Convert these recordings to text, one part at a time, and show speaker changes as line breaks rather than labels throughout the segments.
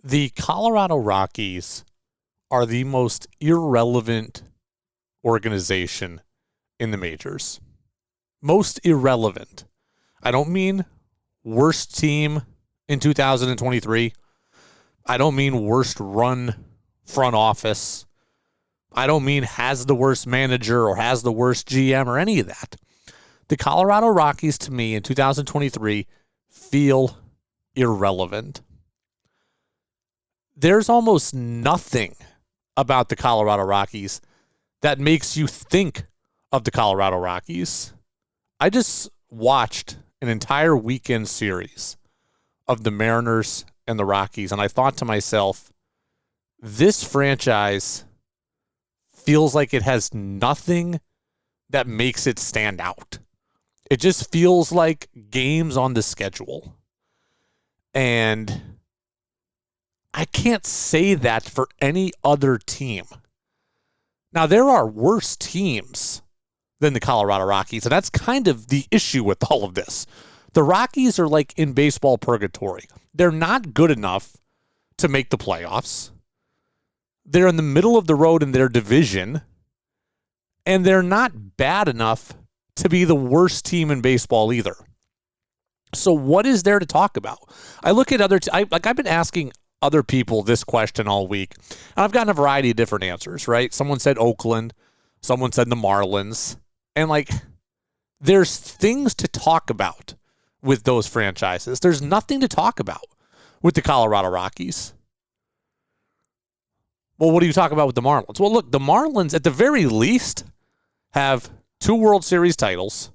The Colorado Rockies are the most irrelevant organization in the majors. Most irrelevant. I don't mean worst team in 2023. I don't mean worst run front office. I don't mean has the worst manager or has the worst GM or any of that. The Colorado Rockies, to me, in 2023, feel irrelevant. There's almost nothing about the Colorado Rockies that makes you think of the Colorado Rockies. I just watched an entire weekend series of the Mariners and the Rockies, and I thought to myself, this franchise feels like it has nothing that makes it stand out. It just feels like games on the schedule. And I can't say that for any other team. Now, there are worse teams than the Colorado Rockies, and that's kind of the issue with all of this. The Rockies are like in baseball purgatory. They're not good enough to make the playoffs. They're in the middle of the road in their division, and they're not bad enough to be the worst team in baseball either. So what is there to talk about? I look at I've been asking other people this question all week, and I've gotten a variety of different answers, right? Someone said Oakland, someone said the Marlins, and there's things to talk about with those franchises. There's nothing to talk about with the Colorado Rockies. Well, what do you talk about with the Marlins? Well, look, the Marlins, at the very least, have 2 World Series titles,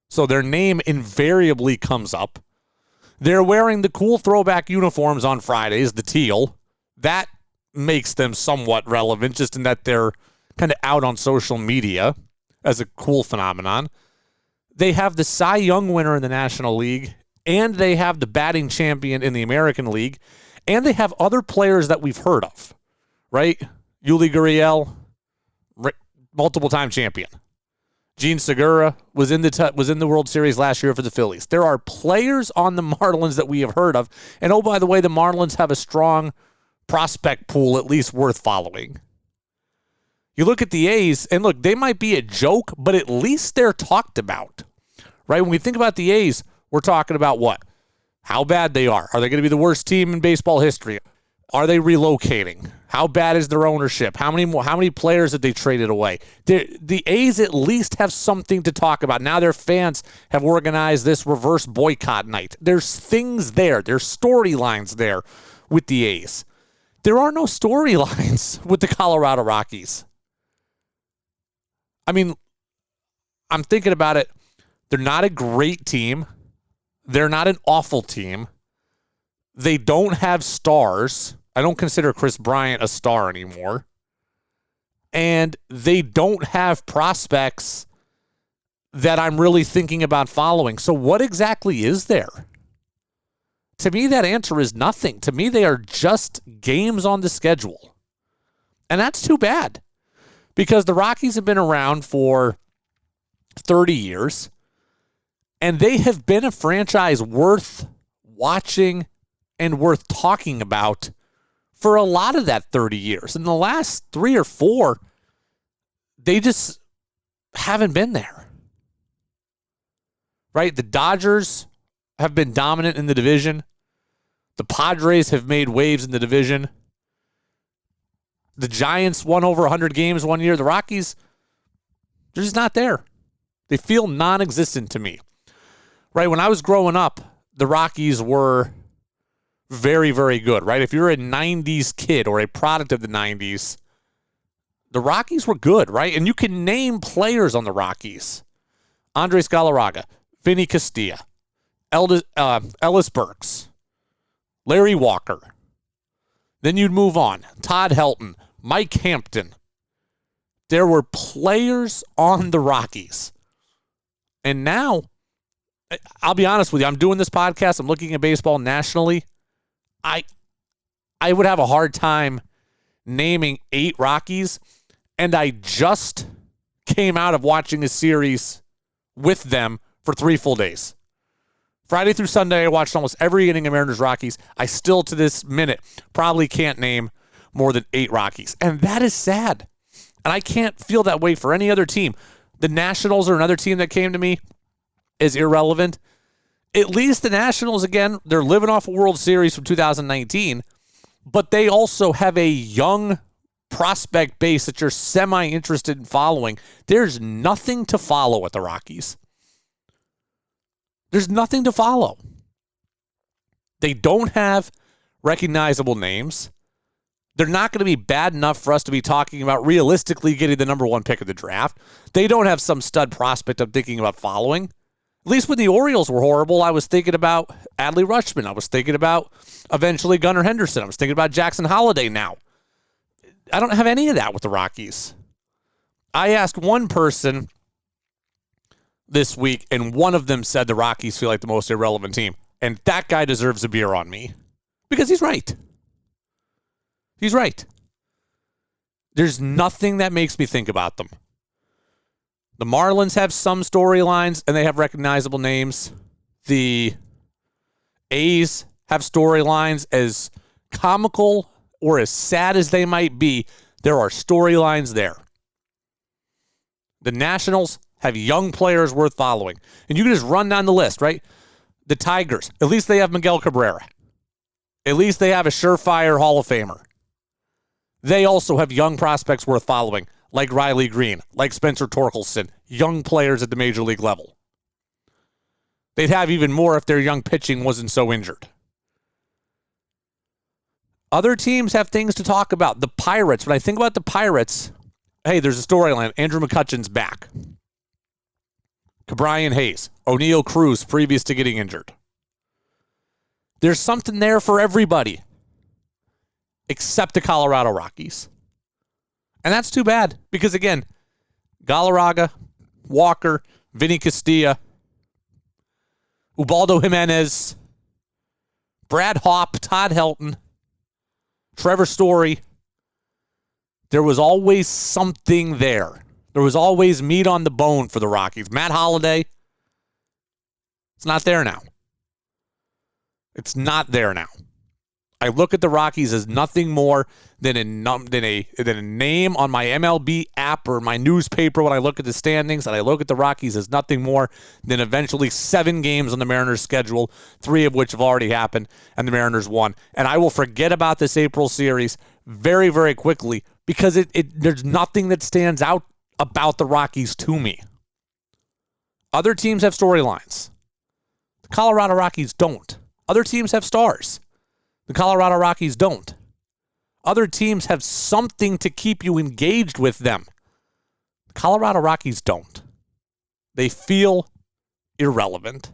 so their name invariably comes up. They're wearing the cool throwback uniforms on Fridays, the teal. That makes them somewhat relevant, just in that they're kind of out on social media as a cool phenomenon. They have the Cy Young winner in the National League, and they have the batting champion in the American League, and they have other players that we've heard of, right? Yuli Gurriel, multiple-time champion. Gene Segura was in the World Series last year for the Phillies. There are players on the Marlins that we have heard of. And oh, by the way, the Marlins have a strong prospect pool, at least worth following. You look at the A's, and look, they might be a joke, but at least they're talked about, right? When we think about the A's, we're talking about what? How bad they are. Are they going to be the worst team in baseball history? Are they relocating? How bad is their ownership? How many players have they traded away? The A's at least have something to talk about. Now their fans have organized this reverse boycott night. There's things there. There's storylines there with the A's. There are no storylines with the Colorado Rockies. I mean, I'm thinking about it. They're not a great team. They're not an awful team. They don't have stars. I don't consider Chris Bryant a star anymore. And they don't have prospects that I'm really thinking about following. So what exactly is there? To me, that answer is nothing. To me, they are just games on the schedule. And that's too bad, because the Rockies have been around for 30 years, and they have been a franchise worth watching and worth talking about for a lot of that 30 years. In the last 3 or 4, they just haven't been there. Right? The Dodgers have been dominant in the division. The Padres have made waves in the division. The Giants won over 100 games one year. The Rockies, they're just not there. They feel non-existent to me. Right? When I was growing up, the Rockies were very, very good, right? If you're a 90s kid or a product of the 90s, the Rockies were good, right? And you can name players on the Rockies. Andres Galarraga, Vinny Castilla, Ellis Burks, Larry Walker. Then you'd move on. Todd Helton, Mike Hampton. There were players on the Rockies. And now, I'll be honest with you, I'm doing this podcast, I'm looking at baseball nationally. I would have a hard time naming 8 Rockies, and I just came out of watching a series with them for 3 full days. Friday through Sunday, I watched almost every inning of Mariners Rockies. I still, to this minute, probably can't name more than 8 Rockies. And that is sad. And I can't feel that way for any other team. The Nationals are another team that came to me as irrelevant. At least the Nationals, again, they're living off a World Series from 2019, but they also have a young prospect base that you're semi-interested in following. There's nothing to follow at the Rockies. There's nothing to follow. They don't have recognizable names. They're not going to be bad enough for us to be talking about realistically getting the number 1 pick of the draft. They don't have some stud prospect I'm thinking about following. At least when the Orioles were horrible, I was thinking about Adley Rutschman. I was thinking about eventually Gunnar Henderson. I was thinking about Jackson Holliday now. I don't have any of that with the Rockies. I asked one person this week, and one of them said the Rockies feel like the most irrelevant team. And that guy deserves a beer on me. Because he's right. He's right. There's nothing that makes me think about them. The Marlins have some storylines, and they have recognizable names. The A's have storylines. As comical or as sad as they might be, there are storylines there. The Nationals have young players worth following. And you can just run down the list, right? The Tigers, at least they have Miguel Cabrera. At least they have a surefire Hall of Famer. They also have young prospects worth following, like Riley Green, like Spencer Torkelson, young players at the major league level. They'd have even more if their young pitching wasn't so injured. Other teams have things to talk about. The Pirates, when I think about the Pirates, hey, there's a storyline. Andrew McCutcheon's back. Cabrian Hayes, O'Neal Cruz, previous to getting injured. There's something there for everybody, except the Colorado Rockies. And that's too bad, because again, Galarraga, Walker, Vinny Castilla, Ubaldo Jimenez, Brad Hawpe, Todd Helton, Trevor Story. There was always something there. There was always meat on the bone for the Rockies. Matt Holliday, it's not there now. It's not there now. I look at the Rockies as nothing more than a name on my MLB app or my newspaper when I look at the standings, and I look at the Rockies as nothing more than eventually 7 games on the Mariners' schedule, 3 of which have already happened, and the Mariners won. And I will forget about this April series very, very quickly because there's nothing that stands out about the Rockies to me. Other teams have storylines. The Colorado Rockies don't. Other teams have stars. The Colorado Rockies don't. Other teams have something to keep you engaged with them. The Colorado Rockies don't. They feel irrelevant.